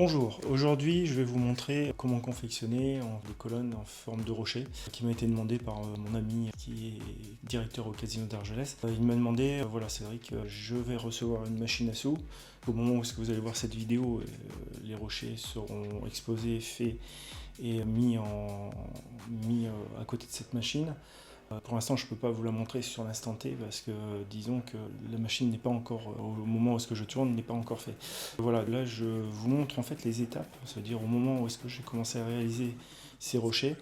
Bonjour, aujourd'hui je vais vous montrer comment confectionner des colonnes en forme de rocher qui m'a été demandé par mon ami qui est directeur au Casino d'Argelès. Il m'a demandé, voilà, c'est vrai que je vais recevoir une machine à sous. Au moment où vous allez voir cette vidéo, les rochers seront exposés, faits et mis à côté de cette machine. Pour l'instant, je ne peux pas vous la montrer sur l'instant T parce que disons que la machine n'est pas encore, au moment où est-ce que je tourne, n'est pas encore fait. Voilà, là je vous montre en fait les étapes, c'est-à-dire au moment où est-ce que j'ai commencé à réaliser ces rochers,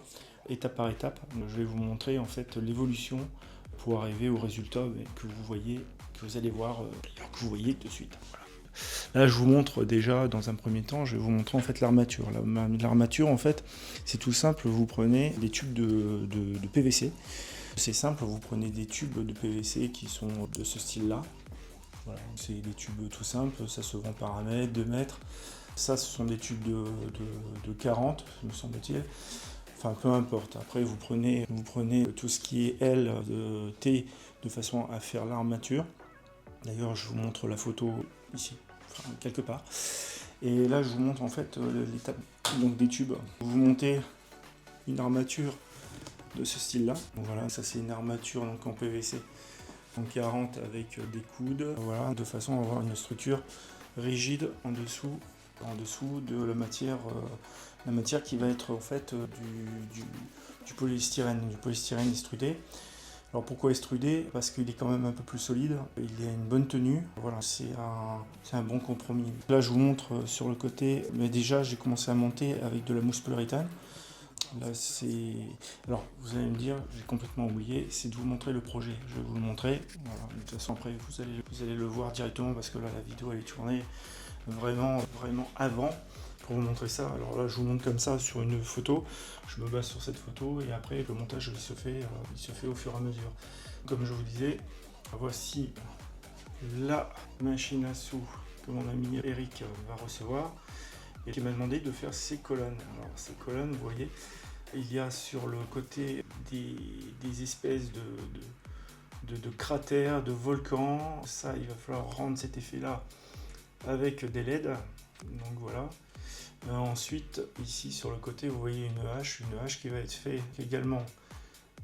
étape par étape. Je vais vous montrer en fait l'évolution pour arriver au résultat que vous voyez, que vous allez voir, que vous voyez de suite. Voilà. Là, je vous montre déjà, dans un premier temps, je vais vous montrer en fait l'armature. L'armature, en fait, c'est tout simple. Vous prenez des tubes de PVC. C'est simple, vous prenez des tubes de PVC qui sont de ce style-là. Voilà, c'est des tubes tout simples, ça se vend par 1 mètre, 2 mètres. Ça, ce sont des tubes de 40, me semble-t-il. Enfin, peu importe. Après, vous prenez tout ce qui est L, de T, de façon à faire l'armature. D'ailleurs, je vous montre la photo ici, enfin, quelque part. Et là, je vous montre en fait l'étape donc des tubes. Vous montez une armature de ce style-là. Voilà, ça c'est une armature donc en PVC en 40 avec des coudes. Voilà, de façon à avoir une structure rigide en dessous de la matière qui va être en fait du polystyrène extrudé. Alors pourquoi extrudé? Parce qu'il est quand même un peu plus solide, il a une bonne tenue, voilà, c'est un bon compromis. Là je vous montre sur le côté, mais déjà j'ai commencé à monter avec de la mousse polyuréthane. Là c'est... Alors vous allez me dire, j'ai complètement oublié, c'est de vous montrer le projet. Je vais vous le montrer, voilà. De toute façon après vous allez le voir directement parce que là la vidéo elle est tournée vraiment avant. Pour vous montrer ça, alors là je vous montre comme ça sur une photo, je me base sur cette photo et après le montage il se fait au fur et à mesure. Comme je vous disais, voici la machine à sous que mon ami Eric va recevoir et qui m'a demandé de faire ces colonnes. Alors ces colonnes, vous voyez, il y a sur le côté des espèces de cratères, de volcans. Ça, il va falloir rendre cet effet là avec des LED, donc voilà. Ensuite, ici sur le côté, vous voyez une hache qui va être faite également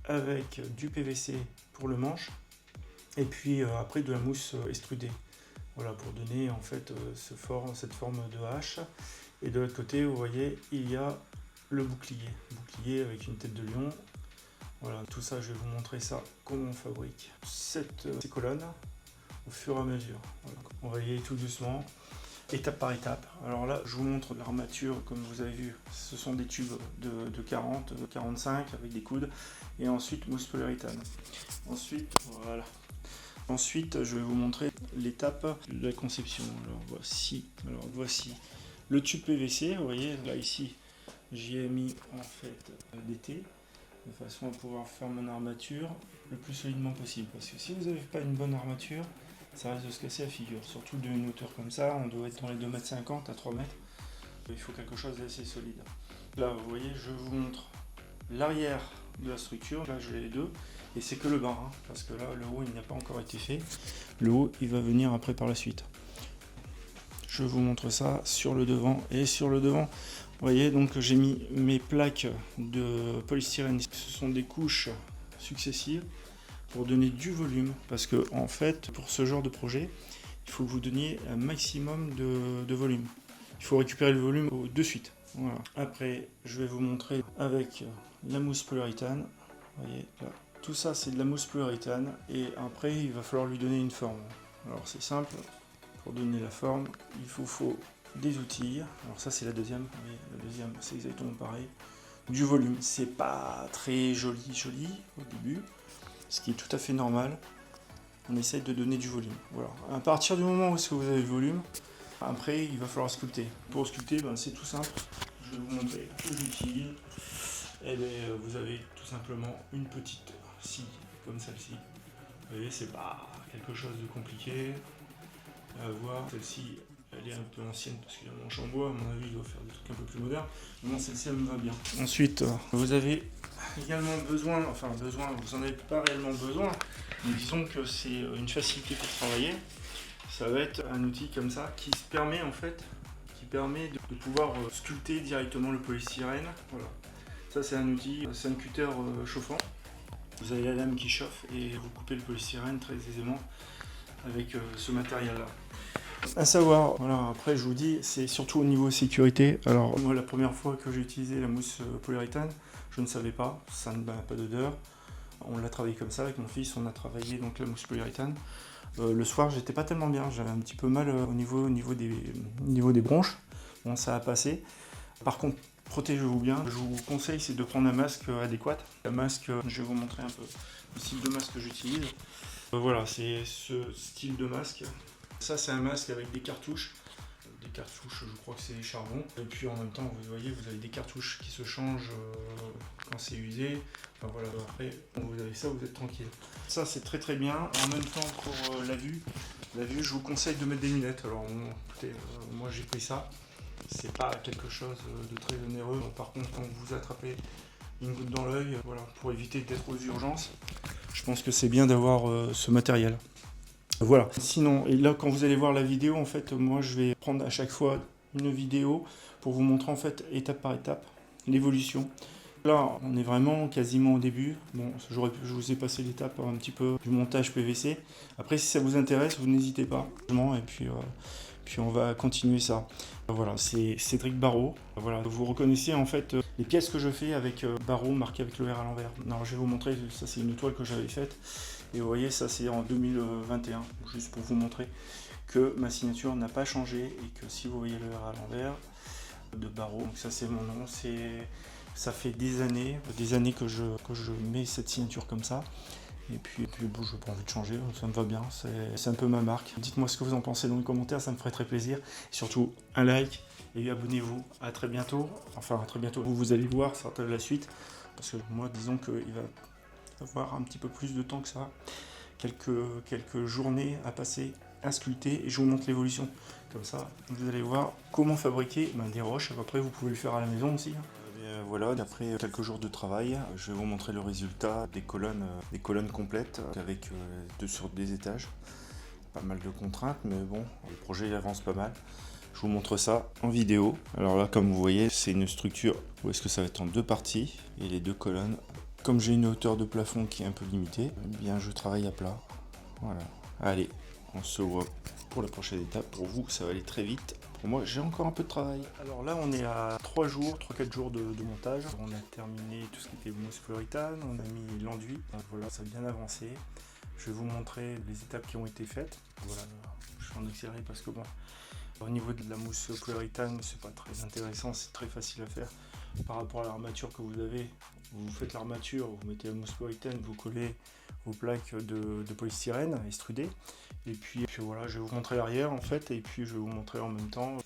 avec du PVC pour le manche et puis après de la mousse extrudée. Voilà, pour donner en fait cette forme de hache. Et de l'autre côté, vous voyez, il y a le bouclier avec une tête de lion. Voilà, tout ça, je vais vous montrer ça, comment on fabrique ces colonnes au fur et à mesure. Voilà. On va y aller tout doucement, étape par étape. Alors là, je vous montre l'armature, comme vous avez vu, ce sont des tubes de 40, 45 avec des coudes, et ensuite mousse polyuréthane. Ensuite, voilà. Ensuite, je vais vous montrer l'étape de la conception. Alors voici le tube PVC. Vous voyez, là ici, j'y ai mis en fait des T, de façon à pouvoir faire mon armature le plus solidement possible. Parce que si vous n'avez pas une bonne armature, ça risque de se casser la figure, surtout d'une hauteur comme ça, on doit être dans les 2,50 m à 3 mètres. Il faut quelque chose d'assez solide. Là, vous voyez, je vous montre l'arrière de la structure. Là, j'ai les deux, et c'est que le bas, hein, parce que là, le haut, il n'a pas encore été fait. Le haut, il va venir après par la suite. Je vous montre ça sur le devant, et sur le devant, vous voyez, donc j'ai mis mes plaques de polystyrène. Ce sont des couches successives pour donner du volume, parce que en fait pour ce genre de projet il faut que vous donniez un maximum de volume, il faut récupérer le volume de suite. Voilà. Après je vais vous montrer avec la mousse polyuréthane, vous voyez là, tout ça c'est de la mousse polyuréthane, et après il va falloir lui donner une forme. Alors c'est simple, pour donner la forme il faut des outils. Alors ça c'est la deuxième, la deuxième c'est exactement pareil, du volume. C'est pas très joli au début, ce qui est tout à fait normal. On essaye de donner du volume. Voilà. À partir du moment où vous avez le volume, après il va falloir sculpter. Pour sculpter, c'est tout simple. Je vais vous montrer les outils. Et vous avez tout simplement une petite scie comme celle-ci. Vous voyez, c'est pas quelque chose de compliqué à avoir. Celle-ci, elle est un peu ancienne parce qu'il y a un manche en bois. À mon avis, il doit faire des trucs un peu plus modernes. Mais celle-ci, elle me va bien. Ensuite, vous avez également besoin, vous n'en avez pas réellement besoin, mais disons que c'est une facilité pour travailler. Ça va être un outil comme ça qui permet permet de pouvoir sculpter directement le polystyrène. Voilà. Ça c'est un outil, c'est un cutter chauffant. Vous avez la lame qui chauffe et vous coupez le polystyrène très aisément avec ce matériel-là. À savoir, voilà, après je vous dis, c'est surtout au niveau sécurité. Alors moi la première fois que j'ai utilisé la mousse polyuréthane, je ne savais pas, ça n'a pas d'odeur. On l'a travaillé comme ça avec mon fils, on a travaillé donc la mousse polyuréthane. Le soir j'étais pas tellement bien, j'avais un petit peu mal au niveau des bronches. Bon, ça a passé. Par contre, protégez-vous bien. Je vous conseille c'est de prendre un masque adéquat. Un masque, je vais vous montrer un peu le style de masque que j'utilise. Voilà, c'est ce style de masque. Ça c'est un masque avec des cartouches. Des cartouches, je crois que c'est charbon. Et puis en même temps, vous voyez, vous avez des cartouches qui se changent quand c'est usé. Enfin voilà, après, vous avez ça, vous êtes tranquille. Ça c'est très très bien. En même temps, pour la vue, je vous conseille de mettre des lunettes. Alors bon, écoutez, moi j'ai pris ça. C'est pas quelque chose de très onéreux. Par contre, quand vous attrapez une goutte dans l'œil, voilà, pour éviter d'être aux urgences, je pense que c'est bien d'avoir ce matériel. Voilà. Sinon, et là, quand vous allez voir la vidéo, en fait, moi, je vais prendre à chaque fois une vidéo pour vous montrer, en fait, étape par étape, l'évolution. Là, on est vraiment quasiment au début. Bon, je vous ai passé l'étape un petit peu du montage PVC. Après, si ça vous intéresse, vous n'hésitez pas. Et puis on va continuer ça. Voilà, c'est Cédric Barraud. Voilà, vous reconnaissez en fait les pièces que je fais avec Barraud marqué avec le R à l'envers. Alors, je vais vous montrer, ça c'est une toile que j'avais faite. Et vous voyez, ça c'est en 2021, juste pour vous montrer que ma signature n'a pas changé et que si vous voyez le R à l'envers de Barraud, donc ça c'est mon nom, ça fait des années que je mets cette signature comme ça. Et puis bon, je n'ai pas envie de changer, ça me va bien, c'est un peu ma marque. Dites-moi ce que vous en pensez dans les commentaires, ça me ferait très plaisir. Et surtout, un like et abonnez-vous. À très bientôt. Enfin, à très bientôt. Vous allez voir certains de la suite. Parce que moi, disons qu'il va avoir un petit peu plus de temps que ça. Quelques journées à passer, à sculpter, et je vous montre l'évolution. Comme ça, vous allez voir comment fabriquer des roches. Après, vous pouvez le faire à la maison aussi. Voilà, après quelques jours de travail, je vais vous montrer le résultat des colonnes complètes avec sur des étages. Pas mal de contraintes, mais bon, le projet il avance pas mal. Je vous montre ça en vidéo. Alors là, comme vous voyez, c'est une structure où est-ce que ça va être en deux parties et les deux colonnes. Comme j'ai une hauteur de plafond qui est un peu limitée, eh bien je travaille à plat. Voilà. Allez, on se voit pour la prochaine étape. Pour vous, ça va aller très vite. Pour moi, j'ai encore un peu de travail. Alors là, on est à 3-4 jours de montage. On a terminé tout ce qui était mousse polyuréthane, on a mis l'enduit. Voilà, ça a bien avancé. Je vais vous montrer les étapes qui ont été faites. Voilà, je suis en accéléré parce que bon, au niveau de la mousse polyuréthane, c'est pas très intéressant, c'est très facile à faire. Par rapport à l'armature que vous avez, vous faites l'armature, vous mettez la mousse polyuréthane, vous collez vos plaques de polystyrène extrudées. Et puis voilà, je vais vous montrer l'arrière en fait, et puis je vais vous montrer en même temps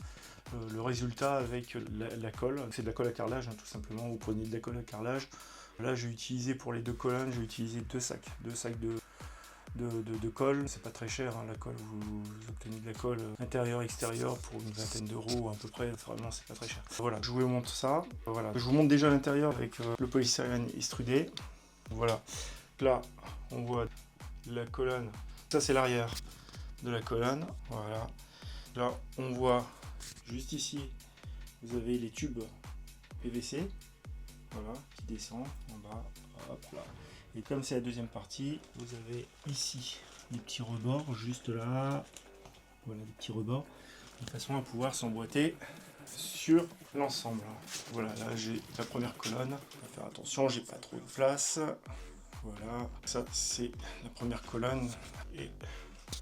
le résultat avec la colle. C'est de la colle à carrelage, hein, tout simplement. Vous prenez de la colle à carrelage. Là, j'ai utilisé pour les deux colonnes, j'ai utilisé deux sacs de colle. C'est pas très cher, hein, la colle. Vous obtenez de la colle intérieur-extérieur pour une vingtaine d'euros à peu près. Vraiment, c'est pas très cher. Voilà, je vous montre ça. Voilà, je vous montre déjà l'intérieur avec le polystyrène extrudé. Voilà, là, on voit la colonne. Ça, c'est l'arrière de la colonne. Voilà. Là, on voit juste ici, vous avez les tubes PVC. Voilà, qui descendent en bas. Hop là. Et comme c'est la deuxième partie, vous avez ici des petits rebords, juste là. Voilà, des petits rebords, de façon à pouvoir s'emboîter sur l'ensemble. Voilà, là j'ai la première colonne. On va faire attention, j'ai pas trop de place. Voilà, ça c'est la première colonne et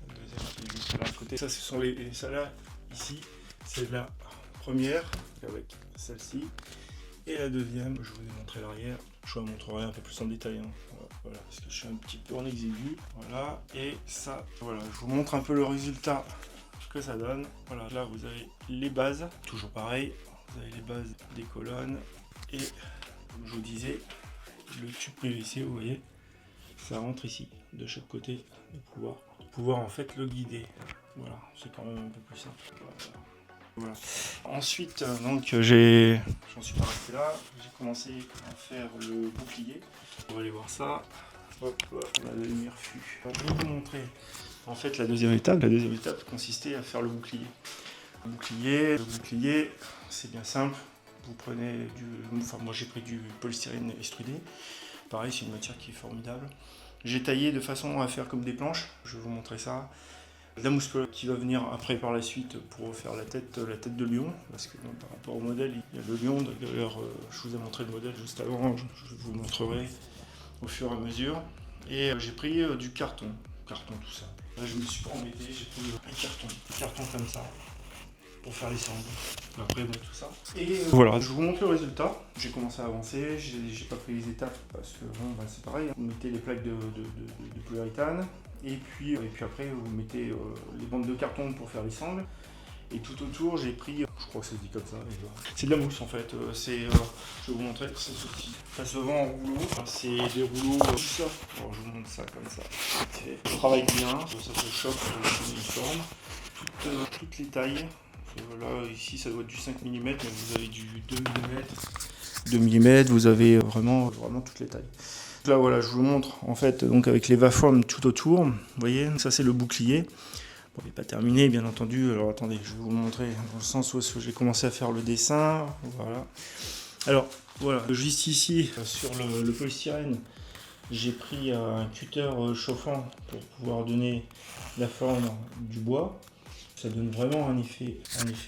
la deuxième qui est juste là à côté. Ça, ce sont ça là, ici, c'est la première avec celle-ci. Et la deuxième, je vous ai montré l'arrière, je vous la montrerai un peu plus en détail. Hein. Voilà, parce que je suis un petit peu en exigu. Voilà, et ça, voilà, je vous montre un peu le résultat que ça donne. Voilà, là vous avez les bases, toujours pareil, vous avez les bases des colonnes. Et comme je vous disais, le tube PVC, vous voyez, ça rentre ici, de chaque côté, de pouvoir en fait le guider. Voilà, c'est quand même un peu plus simple. Voilà. Ensuite, donc j'en suis pas resté là, j'ai commencé à faire le bouclier. On va aller voir ça. Hop, la lumière fut. Je vais vous montrer en fait la deuxième étape. La deuxième étape consistait à faire le bouclier. Le bouclier, c'est bien simple. Vous prenez moi j'ai pris du polystyrène extrudé. Pareil, c'est une matière qui est formidable. J'ai taillé de façon à faire comme des planches. Je vais vous montrer ça. La mousse qui va venir après par la suite pour faire la tête de lion, parce que par rapport au modèle, il y a le lion. D'ailleurs, je vous ai montré le modèle juste avant. Je vous le montrerai au fur et à mesure. Et j'ai pris du carton tout ça. Là, je me suis pas embêté, j'ai pris un carton comme ça pour faire les sangles. Après, bon, tout ça. Et voilà, je vous montre le résultat. J'ai commencé à avancer, j'ai pas pris les étapes parce que bon, c'est pareil. Vous mettez les plaques de polyuréthane et puis après, vous mettez les bandes de carton pour faire les sangles. Et tout autour, j'ai pris, je crois que c'est dit comme ça, c'est de la mousse en fait. Je vais vous montrer, c'est ceci. Ça se vend en rouleau, c'est des rouleaux tout ça. Alors, je vous montre ça comme ça. Ça travaille bien, ça se chope sur une forme. Toutes les tailles. Là, ici, ça doit être du 5 mm, mais vous avez du 2 mm. 2 mm, vous avez vraiment toutes les tailles. Là, voilà, je vous montre en fait, donc avec les Vaform tout autour. Vous voyez, ça c'est le bouclier. Bon, il n'est pas terminé, bien entendu. Alors attendez, je vais vous le montrer dans le sens où j'ai commencé à faire le dessin. Voilà. Alors, voilà, juste ici, sur le polystyrène, j'ai pris un cutter chauffant pour pouvoir donner la forme du bois. Ça donne vraiment un effet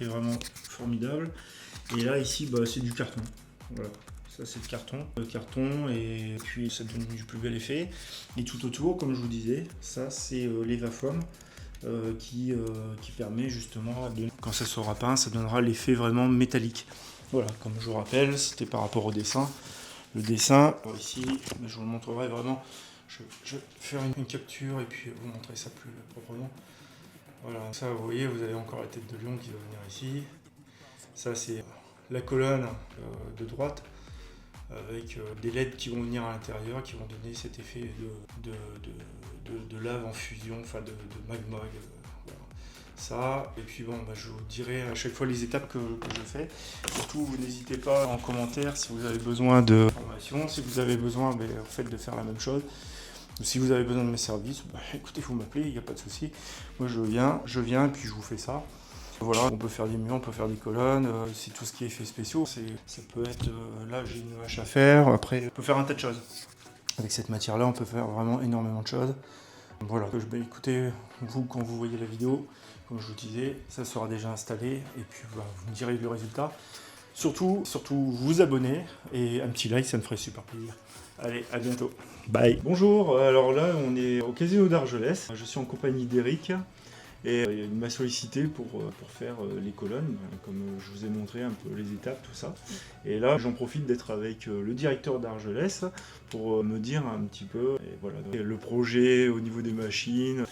vraiment formidable. Et là, ici, c'est du carton. Voilà, ça c'est le carton, et puis ça donne du plus bel effet. Et tout autour, comme je vous disais, ça c'est l'Evafoam qui permet justement, quand ça sera peint, ça donnera l'effet vraiment métallique. Voilà, comme je vous rappelle, c'était par rapport au dessin. Le dessin, ici, je vous le montrerai vraiment. Je vais faire une capture et puis vous montrer ça plus proprement. Voilà, ça vous voyez, vous avez encore la tête de lion qui va venir ici. Ça c'est la colonne de droite avec des LED qui vont venir à l'intérieur, qui vont donner cet effet de lave en fusion, enfin de magma. Voilà. Ça, et puis bon, je vous dirai à chaque fois les étapes que je fais. Surtout, vous n'hésitez pas en commentaire si vous avez besoin de formation, si vous avez besoin en fait, de faire la même chose. Si vous avez besoin de mes services, écoutez, vous m'appelez, il n'y a pas de souci. Moi je viens et puis je vous fais ça. Voilà, on peut faire des murs, on peut faire des colonnes, c'est tout ce qui est effets spéciaux. Ça peut être, là j'ai une hache à faire, après on peut faire un tas de choses. Avec cette matière-là, on peut faire vraiment énormément de choses. Voilà, écoutez, vous quand vous voyez la vidéo, comme je vous disais, ça sera déjà installé et puis vous me direz le résultat. Surtout, vous abonner et un petit like, ça me ferait super plaisir. Allez, à bientôt. Bye. Bonjour, alors là on est au Casino d'Argelès. Je suis en compagnie d'Eric et il m'a sollicité pour faire les colonnes, comme je vous ai montré un peu les étapes, tout ça. Et là j'en profite d'être avec le directeur d'Argelès pour me dire un petit peu le projet au niveau des machines.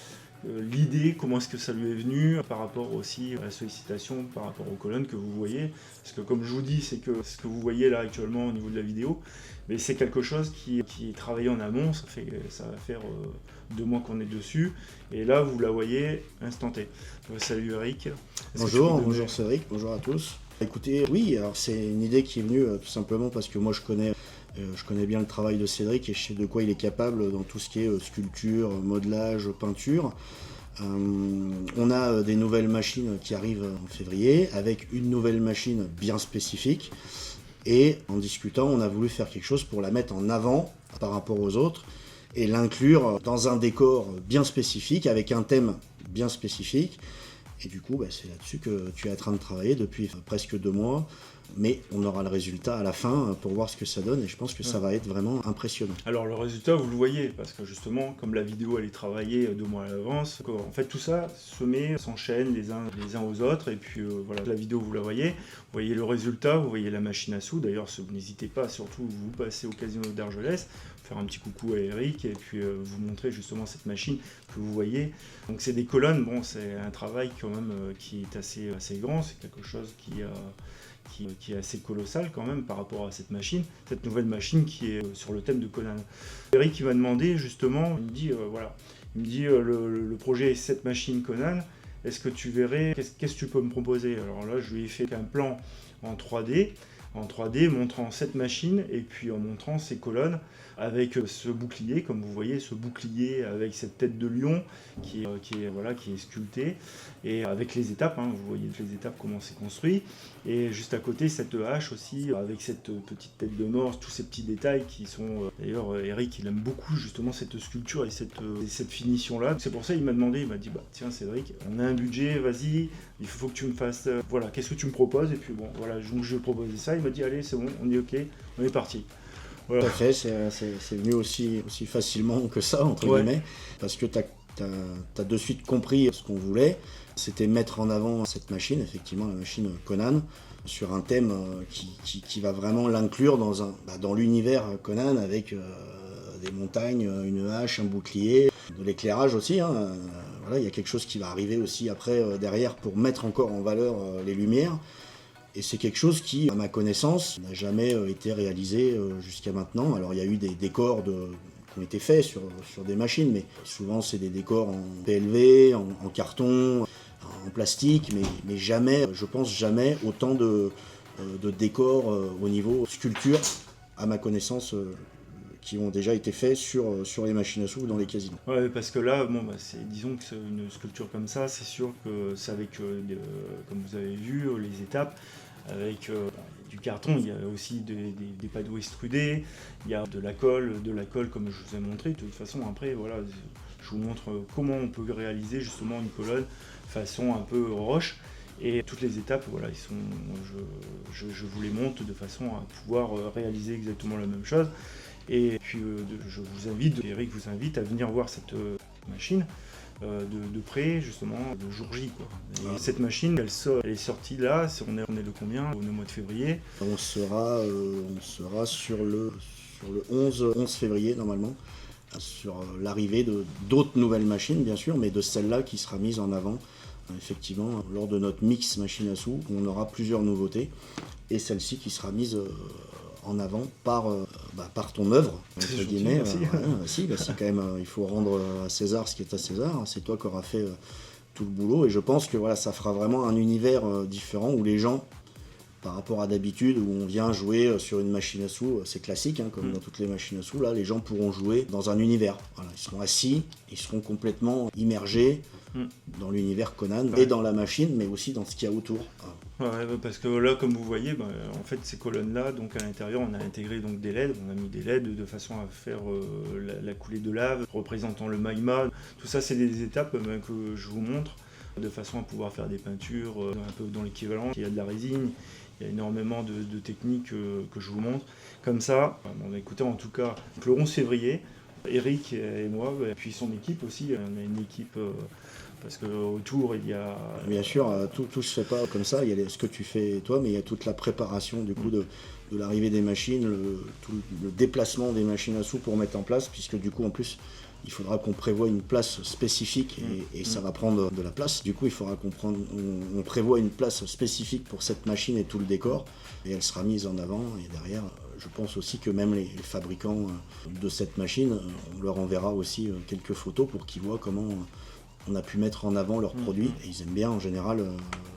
L'idée, comment est-ce que ça lui est venu par rapport aussi à la sollicitation, par rapport aux colonnes que vous voyez. Parce que comme je vous dis, c'est que ce que vous voyez là actuellement au niveau de la vidéo, mais c'est quelque chose qui est travaillé en amont, ça va faire 2 mois qu'on est dessus, et là vous la voyez instanté. Salut Eric. Bonjour c'est Eric, bonjour à tous. Écoutez, oui, alors c'est une idée qui est venue tout simplement parce que moi je connais bien le travail de Cédric et je sais de quoi il est capable dans tout ce qui est sculpture, modelage, peinture. On a des nouvelles machines qui arrivent en février avec une nouvelle machine bien spécifique et en discutant on a voulu faire quelque chose pour la mettre en avant par rapport aux autres et l'inclure dans un décor bien spécifique avec un thème bien spécifique. Et du coup, c'est là-dessus que tu es en train de travailler depuis presque 2 mois. Mais on aura le résultat à la fin pour voir ce que ça donne et je pense que ça va être vraiment impressionnant. Alors le résultat, vous le voyez, parce que justement, comme la vidéo elle est travaillée 2 mois à l'avance, en fait tout ça s'enchaîne les uns aux autres et puis voilà, la vidéo vous la voyez le résultat, vous voyez la machine à sous. D'ailleurs, n'hésitez pas, surtout vous passez au Casino d'Argelès, faire un petit coucou à Eric et puis vous montrer justement cette machine que vous voyez. Donc c'est des colonnes, bon c'est un travail quand même qui est assez grand, c'est quelque chose qui est assez colossal quand même par rapport à cette nouvelle machine qui est sur le thème de Conan. Eric il m'a demandé justement, il me dit le projet est cette machine Conan, est-ce que tu verrais, qu'est-ce que tu peux me proposer? Alors là je lui ai fait un plan en 3D montrant cette machine et puis en montrant ces colonnes avec ce bouclier, comme vous voyez, ce bouclier avec cette tête de lion qui est sculptée, et avec les étapes, hein, vous voyez les étapes, comment c'est construit, et juste à côté cette hache aussi, avec cette petite tête de mort, tous ces petits détails qui sont... D'ailleurs, Eric, il aime beaucoup justement cette sculpture et cette finition-là. C'est pour ça qu'il m'a demandé, il m'a dit, tiens Cédric, on a un budget, vas-y, il faut que tu me fasses... voilà, qu'est-ce que tu me proposes? Et puis bon, voilà, donc je lui ai proposé ça, il m'a dit, allez, c'est bon, on est ok, on est parti. Voilà. Tout à fait, c'est venu aussi facilement que ça, entre guillemets, parce que tu as de suite compris ce qu'on voulait. C'était mettre en avant cette machine, effectivement la machine Conan, sur un thème qui va vraiment l'inclure dans l'univers Conan, avec des montagnes, une hache, un bouclier, de l'éclairage aussi. Voilà, il y a quelque chose qui va arriver aussi après, derrière, pour mettre encore en valeur les lumières. Et c'est quelque chose qui, à ma connaissance, n'a jamais été réalisé jusqu'à maintenant. Alors il y a eu des décors qui ont été faits sur des machines, mais souvent c'est des décors en PLV, en carton, en plastique, mais jamais, je pense jamais, autant de décors au niveau sculpture, à ma connaissance, qui ont déjà été faits sur les machines à sous dans les casinos. Ouais, parce que là, disons que c'est une sculpture comme ça, c'est sûr que c'est avec, comme vous avez vu, les étapes, avec du carton, il y a aussi des pados extrudés, il y a de la colle comme je vous ai montré. De toute façon, après, voilà, je vous montre comment on peut réaliser justement une colonne façon un peu roche. Et toutes les étapes, voilà, je vous les montre de façon à pouvoir réaliser exactement la même chose. Et puis je vous invite, Eric vous invite à venir voir cette machine de près, justement, le jour J, quoi. Et cette machine, elle est sortie là, on est le combien? On est au mois de février. On sera sur le 11 février, normalement, sur l'arrivée d'autres nouvelles machines, bien sûr, mais de celle-là qui sera mise en avant, effectivement, lors de notre mix machine à sous, où on aura plusieurs nouveautés, et celle-ci qui sera mise en avant par ton œuvre, entre guillemets. Si, quand même, il faut rendre à César ce qui est à César. C'est toi qui auras fait tout le boulot, et je pense que voilà, ça fera vraiment un univers différent où les gens, par rapport à d'habitude, où on vient jouer sur une machine à sous, c'est classique, comme dans toutes les machines à sous, là, les gens pourront jouer dans un univers. Voilà, ils seront assis, ils seront complètement immergés dans l'univers Conan, et dans la machine, mais aussi dans ce qu'il y a autour. Ouais, parce que là, comme vous voyez, en fait, ces colonnes-là, donc à l'intérieur, on a intégré donc des LED, on a mis des LED de façon à faire la coulée de lave, représentant le magma. Tout ça, c'est des étapes que je vous montre, de façon à pouvoir faire des peintures un peu dans l'équivalent. Il y a de la résine, il y a énormément de techniques que je vous montre. Comme ça, écoutez, en tout cas, le 11 février, Eric et moi, et puis son équipe aussi, on a une équipe... parce qu'autour, il y a... Bien sûr, tout se fait pas comme ça, il y a ce que tu fais toi, mais il y a toute la préparation du coup de l'arrivée des machines, le déplacement des machines à sous pour mettre en place, puisque du coup en plus il faudra qu'on prévoie une place spécifique et ça va prendre de la place. Du coup il faudra qu'on prévoit une place spécifique pour cette machine et tout le décor, et elle sera mise en avant, et derrière je pense aussi que même les fabricants de cette machine, on leur enverra aussi quelques photos pour qu'ils voient comment... on a pu mettre en avant leurs produits, et ils aiment bien en général,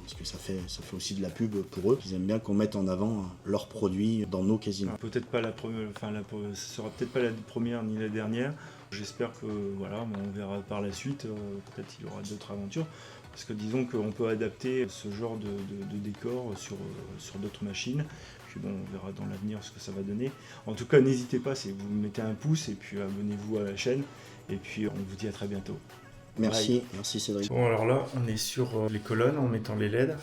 parce que ça fait aussi de la pub pour eux, ils aiment bien qu'on mette en avant leurs produits dans nos casinos. Peut-être pas la première, ce sera peut-être pas la première ni la dernière. J'espère que voilà, on verra par la suite, peut-être il y aura d'autres aventures, parce que disons qu'on peut adapter ce genre de décor sur d'autres machines. Puis bon, on verra dans l'avenir ce que ça va donner. En tout cas, n'hésitez pas, vous mettez un pouce et puis abonnez-vous à la chaîne, et puis on vous dit à très bientôt. Merci Cédric. Bon, alors là, on est sur les colonnes en mettant les LED.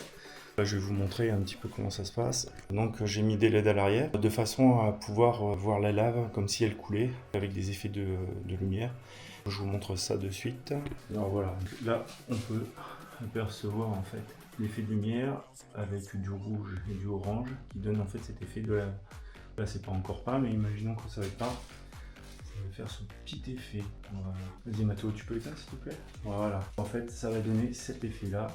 Là, je vais vous montrer un petit peu comment ça se passe. Donc j'ai mis des LED à l'arrière, de façon à pouvoir voir la lave comme si elle coulait, avec des effets de lumière. Je vous montre ça de suite. Alors voilà, là on peut apercevoir en fait l'effet de lumière avec du rouge et du orange qui donne en fait cet effet de lave. Là c'est pas encore peint, mais imaginons que ça va être peint. Je vais faire ce petit effet. Voilà. Vas-y Mathéo, tu peux l'éteindre s'il te plaît? Voilà. En fait, ça va donner cet effet-là.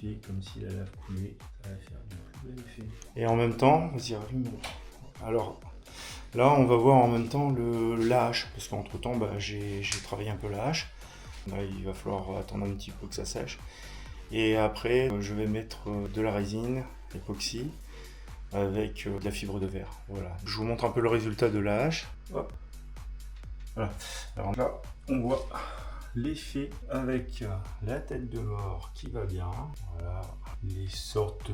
L'effet comme si la lave coulait. Ça va faire un plus bel effet. Et en même temps, vas-y, rallume. Alors, là, on va voir en même temps la hache. Parce qu'entre temps, j'ai travaillé un peu la hache. Là, il va falloir attendre un petit peu que ça sèche. Et après, je vais mettre de la résine époxy avec de la fibre de verre. Voilà. Je vous montre un peu le résultat de la hache. Hop. Voilà. Alors là, on voit l'effet avec la tête de mort qui va bien. Voilà. Les sortes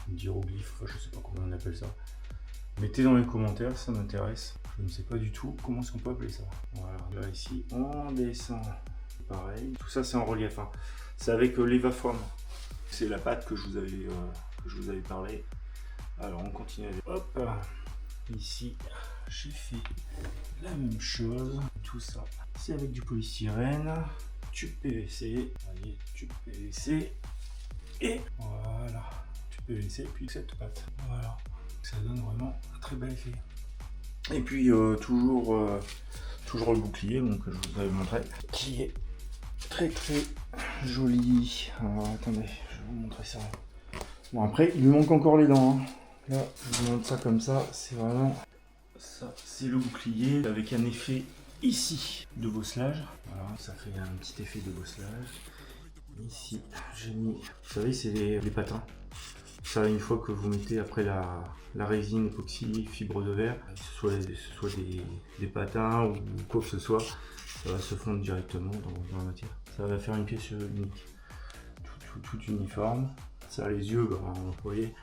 d'hiéroglyphes, je sais pas comment on appelle ça. Mettez dans les commentaires, ça m'intéresse. Je ne sais pas du tout comment est-ce qu'on peut appeler ça. Voilà. Là ici, on descend. Pareil. Tout ça c'est en relief. Hein. C'est avec l'Evaform. C'est la pâte que je vous avais parlé. Alors on continue. Hop. Ici, j'ai fait la même chose. Tout ça, c'est avec du polystyrène, tube PVC, voyez, tube PVC, et voilà, tube PVC, puis cette pâte. Voilà, ça donne vraiment un très bel effet. Et puis toujours le bouclier, donc je vous avais montré, qui est très joli. Alors attendez, je vais vous montrer ça. Bon après, il lui manque encore les dents. Hein. Là, je vous montre ça comme ça, c'est vraiment ça, c'est le bouclier avec un effet ici de bosselage. Voilà, ça fait un petit effet de bosselage. Ici, j'ai mis, vous savez, c'est les patins. Ça, une fois que vous mettez après la résine époxy, fibre de verre, que ce soit des patins ou quoi que ce soit, ça va se fondre directement dans la matière. Ça va faire une pièce unique, tout uniforme. Ça, les yeux, vous voyez.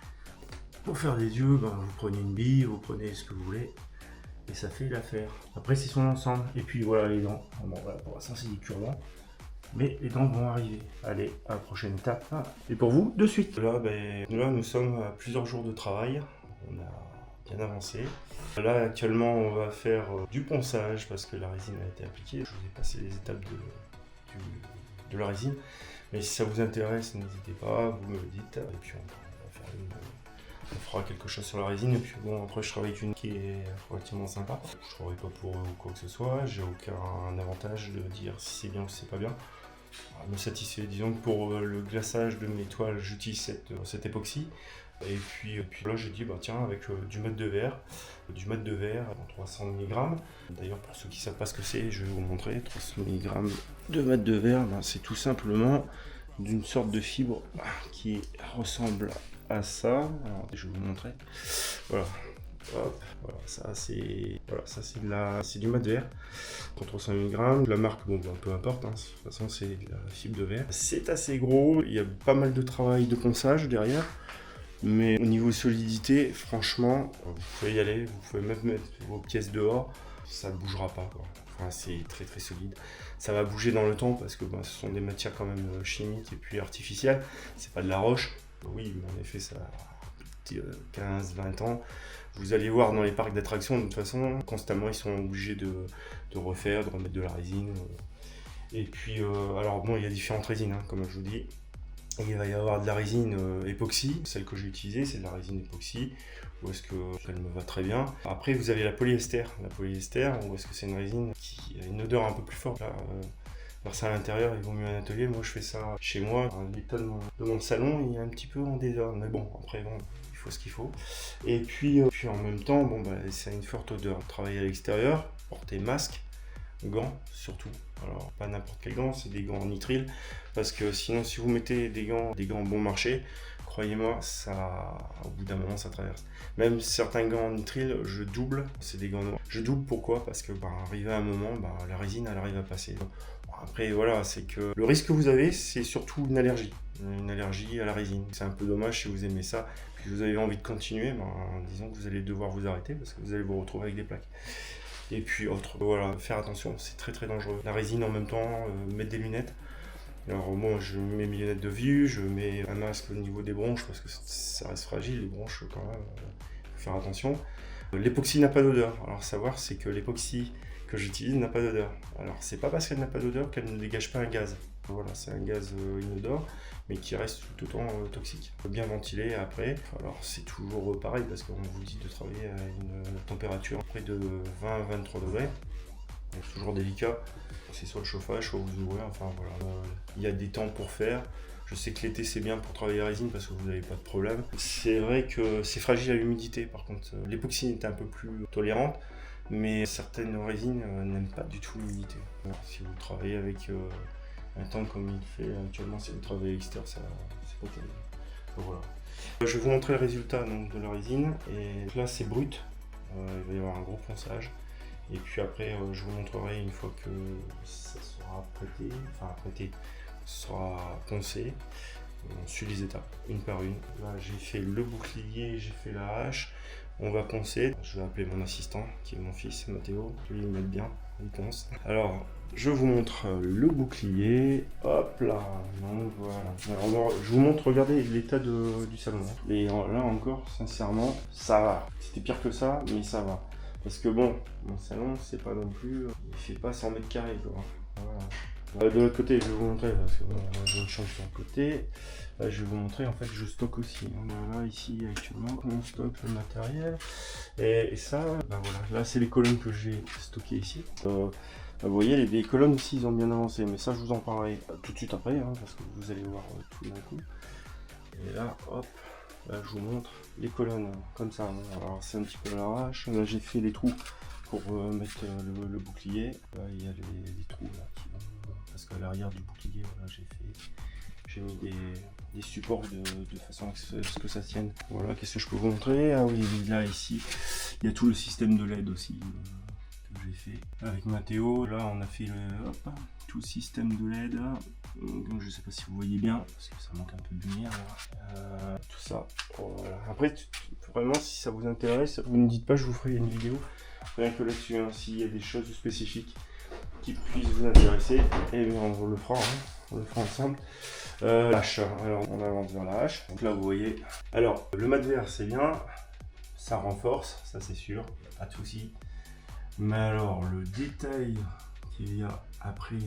Pour faire des yeux, vous prenez une bille, vous prenez ce que vous voulez, et ça fait l'affaire. Après, c'est son ensemble. Et puis voilà les dents. Bon, voilà, pour l'instant, c'est des cure-dents. Mais les dents vont arriver. Allez, à la prochaine étape. Et pour vous, de suite. Là, nous sommes à plusieurs jours de travail. On a bien avancé. Là, actuellement, on va faire du ponçage parce que la résine a été appliquée. Je vous ai passé les étapes de la résine. Mais si ça vous intéresse, n'hésitez pas, vous me le dites. Et puis, on va faire on fera quelque chose sur la résine. Et puis bon, après, je travaille avec une qui est relativement sympa. Je ne travaille pas pour eux ou quoi que ce soit. J'ai aucun avantage de dire si c'est bien ou si c'est pas bien. Elle me satisfait. Disons que pour le glaçage de mes toiles, j'utilise cette époxy. Et puis là, j'ai dit, tiens, avec du mat de verre en 300 mg. D'ailleurs, pour ceux qui ne savent pas ce que c'est, je vais vous montrer. 300 mg de mat de verre, c'est tout simplement d'une sorte de fibre qui ressemble à ça. Alors, je vais vous montrer. Voilà. Hop, voilà, ça c'est du mat de verre contre 300 mg. La marque, peu importe, hein, de toute façon c'est de la fibre de verre. C'est assez gros, il y a pas mal de travail de ponçage derrière, mais au niveau solidité, franchement, vous pouvez y aller, vous pouvez même mettre vos pièces dehors, ça ne bougera pas, quoi. Enfin, c'est très solide. Ça va bouger dans le temps parce que ce sont des matières quand même chimiques et puis artificielles, c'est pas de la roche. Oui, mais en effet, ça a 15-20 ans. Vous allez voir dans les parcs d'attractions, de toute façon, constamment, ils sont obligés de refaire, de remettre de la résine. Et puis, alors bon, il y a différentes résines, hein, comme je vous dis. Il va y avoir de la résine époxy. Celle que j'ai utilisée, c'est de la résine époxy, où est-ce qu'elle me va très bien. Après, vous avez la polyester. La polyester, où est-ce que c'est une résine qui a une odeur un peu plus forte. Là, faire ça à l'intérieur, il vaut mieux un atelier. Moi, je fais ça chez moi. L'état de mon salon, il est un petit peu en désordre. Mais bon, après, il faut ce qu'il faut. Et puis en même temps, ça a une forte odeur. Travailler à l'extérieur, porter masque, gants surtout. Alors, pas n'importe quel gant, c'est des gants en nitrile. Parce que sinon, si vous mettez des gants bon marché, croyez-moi, au bout d'un moment, ça traverse. Même certains gants en nitrile, je double, c'est des gants noirs. Je double pourquoi ? Parce que arrivé à un moment, la résine, elle arrive à passer. Après, voilà, c'est que le risque que vous avez, c'est surtout une allergie à la résine. C'est un peu dommage si vous aimez ça, puis vous avez envie de continuer, disons que vous allez devoir vous arrêter parce que vous allez vous retrouver avec des plaques. Et puis voilà, faire attention, c'est très dangereux. La résine en même temps, mettre des lunettes. Alors moi je mets mes lunettes de vue, je mets un masque au niveau des bronches parce que ça reste fragile, les bronches quand même, faut faire attention. L'époxy n'a pas d'odeur. Alors savoir, c'est que l'époxy que j'utilise n'a pas d'odeur. Alors c'est pas parce qu'elle n'a pas d'odeur qu'elle ne dégage pas un gaz. Voilà, c'est un gaz inodore, mais qui reste tout autant toxique. Bien ventilé après. Alors c'est toujours pareil parce qu'on vous dit de travailler à une température près de 20-23 degrés. Donc c'est toujours délicat. C'est soit le chauffage, soit vous ouvrez, enfin voilà. Il y a des temps pour faire. Je sais que l'été c'est bien pour travailler la résine parce que vous n'avez pas de problème. C'est vrai que c'est fragile à l'humidité. Par contre, l'époxy est un peu plus tolérante, mais certaines résines n'aiment pas du tout l'humidité. Alors, si vous travaillez avec un temps comme il fait actuellement, si vous travaillez à l'extérieur, c'est pas terrible. Donc, voilà. Je vais vous montrer le résultat donc, de la résine. Et là c'est brut. Il va y avoir un gros ponçage. Et puis après, je vous montrerai une fois que ça sera prêté, sera poncé. On suit les étapes, une par une. Là, j'ai fait le bouclier, j'ai fait la hache. On va poncer. Je vais appeler mon assistant, qui est mon fils, Mathéo. Lui, il m'aide bien, il ponce. Alors, je vous montre le bouclier. Hop là, donc voilà. Alors, je vous montre, regardez l'état du salon. Et là encore, sincèrement, ça va. C'était pire que ça, mais ça va. Parce que bon, mon salon, c'est pas non plus... il fait pas 100 mètres carrés, quoi. Voilà. De l'autre côté, je vais vous montrer, parce que bon, j'ai une chambre sur le côté. Là, je vais vous montrer, en fait, je stocke aussi. Voilà, ici, actuellement, on stocke le matériel. Et ça, ben voilà, là, c'est les colonnes que j'ai stockées ici. Vous voyez, les colonnes aussi, ils ont bien avancé. Mais ça, je vous en parlerai tout de suite après, hein, parce que vous allez voir tout d'un coup. Et là, hop. Là, je vous montre les colonnes comme ça. Alors, c'est un petit peu à l'arrache. Là, j'ai fait les trous pour mettre le bouclier. Là, il y a les trous là, parce qu'à l'arrière du bouclier, voilà, j'ai mis des supports de façon à ce que ça tienne. Voilà, qu'est-ce que je peux vous montrer? Ah oui, là, ici, il y a tout le système de LED aussi que j'ai fait avec Mathéo. Là, on a fait tout le système de LED. Je ne sais pas si vous voyez bien, parce que ça manque un peu de lumière. Tout ça. Voilà. Après, vraiment, si ça vous intéresse, vous ne dites pas, je vous ferai une vidéo rien que là-dessus. Hein. S'il y a des choses spécifiques qui puissent vous intéresser, et bien on le fera. On le fera ensemble. Hache. Alors, on avance vers la hache. Donc là, vous voyez. Alors, le mat vert, c'est bien. Ça renforce, ça c'est sûr. Pas de souci. Mais alors, le détail qu'il y a après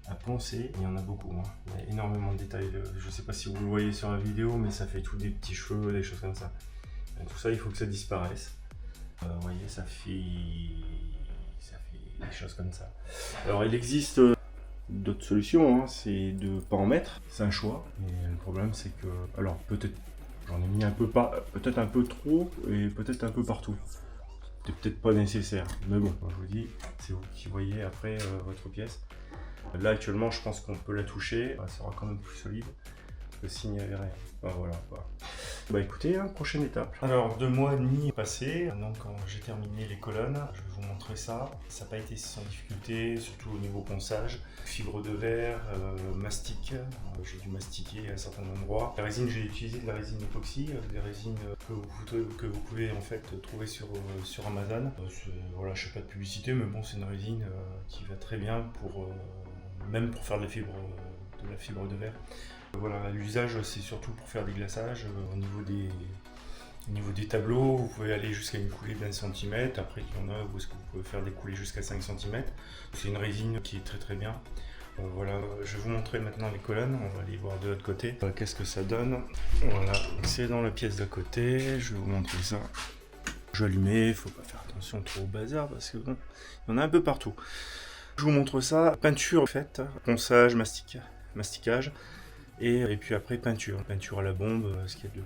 à poncer, il y en a beaucoup, hein. Il y a énormément de détails. Je ne sais pas si vous le voyez sur la vidéo, mais ça fait tout des petits cheveux, des choses comme ça. Et tout ça, il faut que ça disparaisse. Vous voyez, ça fait des choses comme ça. Alors, il existe d'autres solutions, hein. C'est de ne pas en mettre. C'est un choix. Et le problème, c'est que, alors peut-être, j'en ai mis un peu peut-être un peu trop et peut-être un peu partout. C'est peut-être pas nécessaire, mais bon, je vous dis, c'est vous qui voyez après votre pièce. Là actuellement, je pense qu'on peut la toucher, elle sera quand même plus solide que s'il n'y avait rien. Voilà. Bah écoutez, hein, prochaine étape. Alors 2 mois et demi passés, donc j'ai terminé les colonnes, je vais vous montrer ça. Ça n'a pas été sans difficulté, surtout au niveau ponçage. Fibre de verre, mastic, j'ai dû mastiquer à certains endroits. La résine, j'ai utilisé de la résine époxy, des résines que vous pouvez en fait trouver sur Amazon. Voilà, je fais pas de publicité, mais bon, c'est une résine qui va très bien même pour faire de la fibre de verre. Voilà, l'usage c'est surtout pour faire des glaçages. Au niveau des tableaux, vous pouvez aller jusqu'à une coulée d'1 cm. Après, il y en a où est-ce que vous pouvez faire des coulées jusqu'à 5 cm. C'est une résine qui est très très bien. Voilà, je vais vous montrer maintenant les colonnes. On va aller voir de l'autre côté. Qu'est-ce que ça donne? Voilà, c'est dans la pièce d'à côté. Je vais vous montrer ça. Je vais allumer, il faut pas faire attention trop au bazar parce que bon, il y en a un peu partout. Je vous montre ça. Peinture faite, ponçage, masticage. Et puis après peinture à la bombe, ce qui est de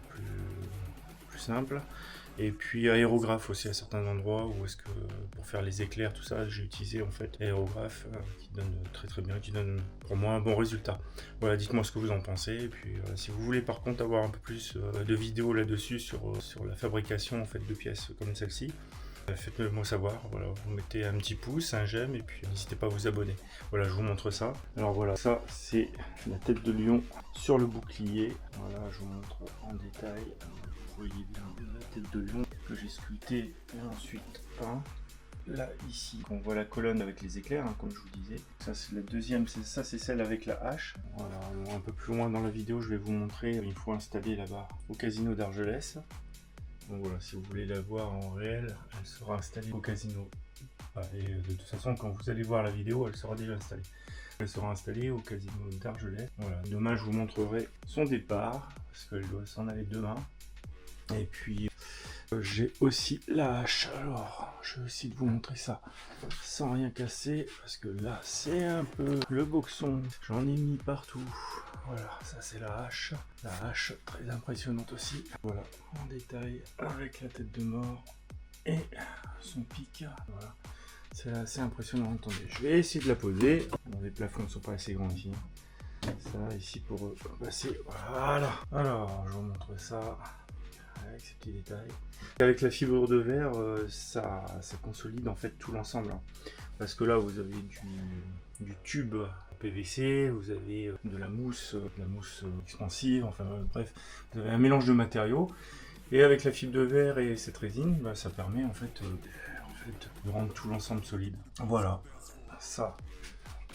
plus simple. Et puis aérographe aussi à certains endroits où est-ce que pour faire les éclairs, tout ça, j'ai utilisé en fait aérographe qui donne très très bien, qui donne pour moi un bon résultat. Voilà, dites-moi ce que vous en pensez. Et puis si vous voulez par contre avoir un peu plus de vidéos là-dessus sur la fabrication en fait de pièces comme celle-ci, faites-le moi savoir. Voilà, vous mettez un petit pouce, un j'aime et puis n'hésitez pas à vous abonner. Voilà, je vous montre ça. Alors voilà, ça c'est la tête de lion sur le bouclier. Voilà, je vous montre en détail. Vous voyez bien la tête de lion que j'ai sculptée et ensuite peint. Là ici, on voit la colonne avec les éclairs, hein, comme je vous disais. Ça c'est la deuxième, ça c'est celle avec la hache. Voilà, un peu plus loin dans la vidéo, je vais vous montrer une fois installée là-bas au casino d'Argelès. Donc voilà, si vous voulez la voir en réel, elle sera installée au casino. Et de toute façon, quand vous allez voir la vidéo, elle sera déjà installée. Elle sera installée au casino d'Argelès. Voilà. Demain, je vous montrerai son départ, parce qu'elle doit s'en aller demain. Et puis, j'ai aussi la hache. Alors, je vais essayer de vous montrer ça sans rien casser, parce que là, c'est un peu le boxon. J'en ai mis partout. Voilà, ça c'est la hache. La hache, très impressionnante aussi. Voilà, en détail, avec la tête de mort et son pic. Voilà, c'est assez impressionnant. Attendez, je vais essayer de la poser. Bon, les plafonds ne sont pas assez grands ici. Ça, ici pour passer. Voilà. Alors, je vous montre ça. avec ces petits détails. Avec la fibre de verre, ça consolide en fait tout l'ensemble. Parce que là, vous avez du tube PVC, vous avez de la mousse expansive, enfin bref, vous avez un mélange de matériaux. Et avec la fibre de verre et cette résine, ça permet en fait de rendre tout l'ensemble solide. Voilà, ça.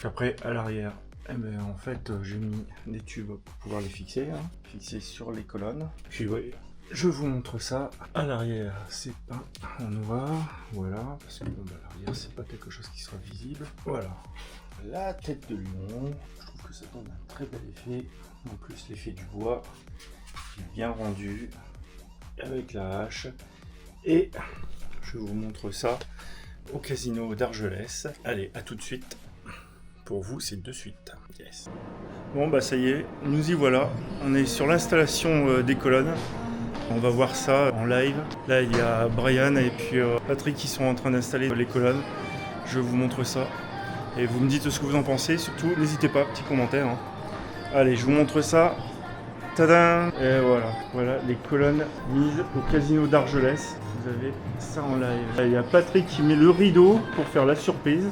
Après, à l'arrière, en fait, j'ai mis des tubes pour pouvoir les fixer, fixer sur les colonnes. Puis ouais, je vous montre ça. À l'arrière, c'est peint en noir, voilà, parce que l'arrière, c'est pas quelque chose qui sera visible. Voilà, la tête de lion. Je trouve que ça donne un très bel effet. En plus, l'effet du bois est bien rendu avec la hache. Et je vous montre ça au casino d'Argelès. Allez, à tout de suite. Pour vous, c'est de suite. Yes. Bon, bah ça y est, nous y voilà. On est sur l'installation des colonnes. On va voir ça en live. Là, il y a Brian et puis Patrick qui sont en train d'installer les colonnes. Je vous montre ça. Et vous me dites ce que vous en pensez. Surtout, n'hésitez pas, petit commentaire. Allez, je vous montre ça. Tadam! Et voilà les colonnes mises au casino d'Argelès. Vous avez ça en live. Là, il y a Patrick qui met le rideau pour faire la surprise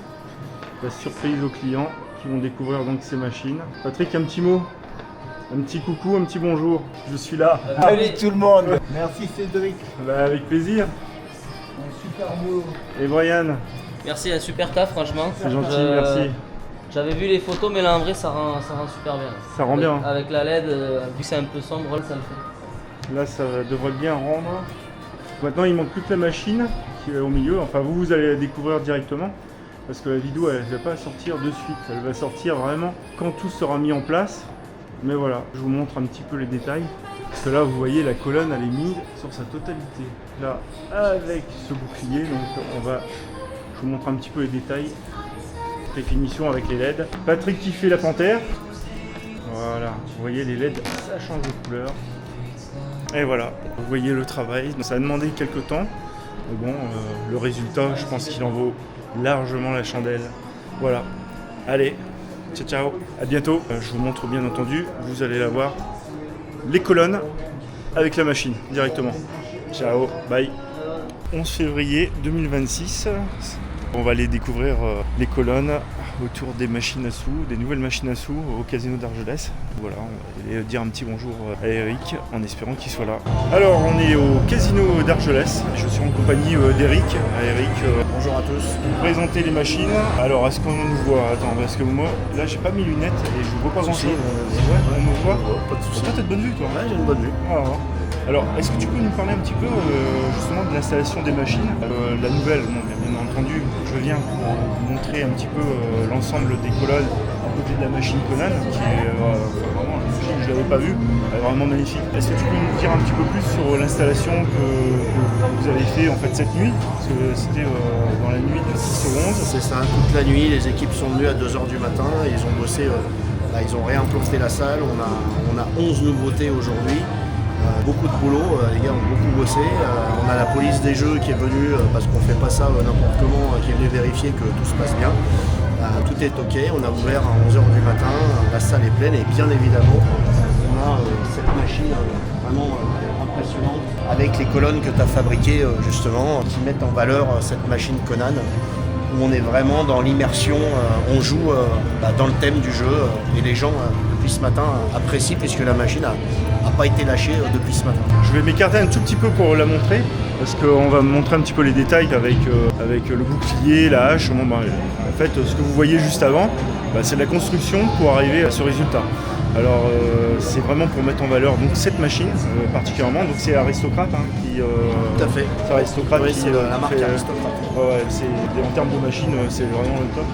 aux clients qui vont découvrir donc ces machines. Patrick, un petit mot, un petit coucou, un petit bonjour. Je suis là. Salut tout le monde. Merci Cédric. Avec plaisir. Un super boulot. Et Brian? Merci, un super taf franchement. C'est gentil, merci. J'avais vu les photos, mais là en vrai ça rend super bien. Ça rend bien. Avec la LED, vu que c'est un peu sombre, ça le fait. Là, ça devrait bien rendre. Maintenant, il manque plus que la machine qui est au milieu. Enfin, vous allez la découvrir directement. Parce que la vidéo, elle ne va pas sortir de suite. Elle va sortir vraiment quand tout sera mis en place. Mais voilà, je vous montre un petit peu les détails. Parce que là, vous voyez, la colonne, elle est mise sur sa totalité. Là, avec ce bouclier, donc je vous montre un petit peu les détails. Définition avec les LED. Patrick qui fait la panthère. Voilà, vous voyez les LED, ça change de couleur. Et voilà, vous voyez le travail. Ça a demandé quelques temps. Mais bon, le résultat, je pense qu'il en vaut largement la chandelle. Voilà. Allez, ciao ciao, à bientôt. Je vous montre bien entendu, vous allez la voir, les colonnes avec la machine directement. Ciao, bye. 11 février 2026. On va aller découvrir les colonnes autour des machines à sous, des nouvelles machines à sous au casino d'Argelès. Voilà, on va aller dire un petit bonjour à Eric en espérant qu'il soit là. Alors, on est au casino d'Argelès. Je suis en compagnie d'Eric. Eric, Bonjour à tous. vous présentez les machines. Alors, est-ce qu'on nous voit? Attends, parce que moi, là, j'ai pas mes lunettes et je vois pas grand chose. Ouais, on nous voit? Pas de soucis. Toi, t'as de bonne vue, toi? Ouais, j'ai une bonne vue. Voilà. Alors, est-ce que tu peux nous parler un petit peu justement de l'installation des machines? La nouvelle, bon, bien entendu, je viens pour vous montrer un petit peu l'ensemble des colonnes à côté de la machine Conan, qui est vraiment une machine que je n'avais pas vue, elle est vraiment magnifique. Est-ce que tu peux nous dire un petit peu plus sur l'installation que vous avez fait en fait cette nuit? Parce que c'était dans la nuit du 6 au 11. C'est ça, toute la nuit, les équipes sont venues à 2h du matin, ils ont bossé, ils ont réimplanté la salle, on a 11 nouveautés aujourd'hui. Beaucoup de boulot, les gars ont beaucoup bossé. On a la police des jeux qui est venue, parce qu'on fait pas ça n'importe comment, qui est venue vérifier que tout se passe bien. Tout est ok, on a ouvert à 11h du matin, la salle est pleine et bien évidemment, on a cette machine vraiment impressionnante avec les colonnes que tu as fabriquées justement, qui mettent en valeur cette machine Conan, où on est vraiment dans l'immersion, on joue dans le thème du jeu et les gens depuis ce matin apprécient puisque la machine n'a pas été lâchée depuis ce matin. Je vais m'écarter un tout petit peu pour la montrer parce qu'on va montrer un petit peu les détails avec le bouclier, la hache. Bon, en fait, ce que vous voyez juste avant, c'est de la construction pour arriver à ce résultat. Alors c'est vraiment pour mettre en valeur donc cette machine particulièrement. Donc c'est Aristocrate qui. Tout à fait. C'est Aristocrate oui, qui c'est la marque Aristocrate. En termes de machine, c'est vraiment le top.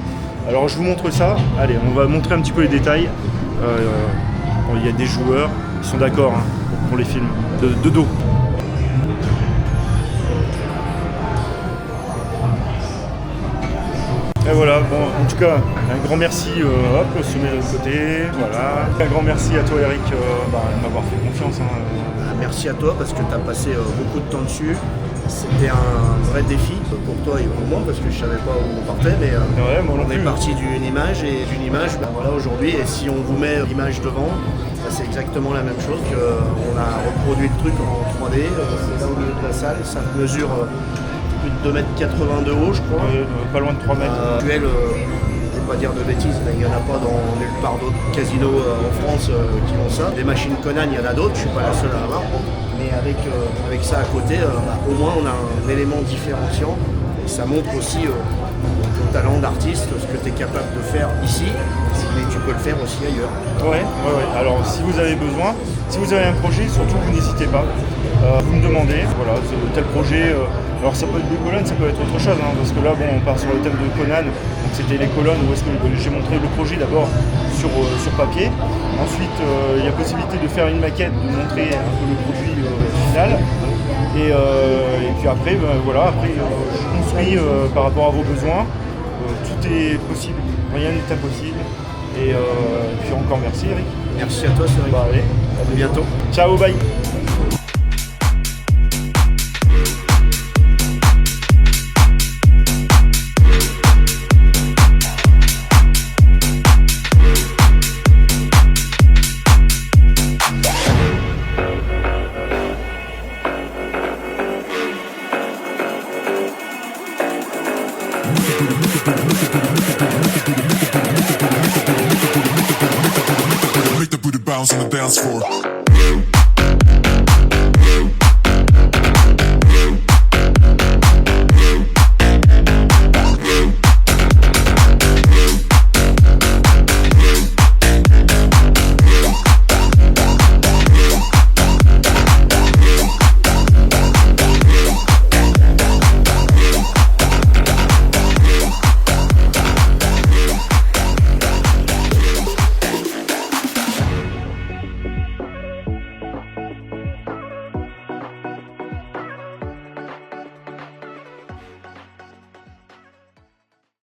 Alors je vous montre ça. Allez, on va montrer un petit peu les détails. Il y a des joueurs, ils sont d'accord pour les films de dos. Et voilà, bon, en tout cas, un grand merci, on se met de l'autre côté, voilà. Un grand merci à toi Eric de m'avoir fait confiance. Merci à toi parce que tu as passé beaucoup de temps dessus. C'était un vrai défi pour toi et pour moi parce que je savais pas où on partait, mais Ouais, moi non on est plus. parti d'une image et d'une image, ben voilà aujourd'hui. Et si on vous met l'image devant, ben c'est exactement la même chose. On a reproduit le truc en 3D. C'est là au milieu de la salle, ça mesure plus de 2,80 m de haut, je crois. Pas loin de 3 mètres. Actuel, je ne vais pas dire de bêtises, mais il n'y en a pas dans nulle part d'autres casinos en France qui ont ça. Des machines Conan, il y en a d'autres, je ne suis pas la seule à avoir. Mais avec ça à côté, au moins on a un élément différenciant. Et ça montre aussi ton talent d'artiste, ce que tu es capable de faire ici, mais tu peux le faire aussi ailleurs. Ouais. Alors si vous avez besoin, si vous avez un projet, surtout vous n'hésitez pas. Vous me demandez, voilà, tel projet. Alors ça peut être des colonnes, ça peut être autre chose, hein, parce que là bon, on part sur le thème de Conan, donc c'était les colonnes où est-ce que j'ai montré le projet d'abord sur papier. Ensuite il y a possibilité de faire une maquette, de montrer un peu le produit final. Et puis après, après je construis par rapport à vos besoins. Tout est possible, rien n'est impossible. Et puis encore merci Eric. Merci à toi Cédric. Bah allez, À bientôt. ciao, bye. Make the booty bounce on the dance floor.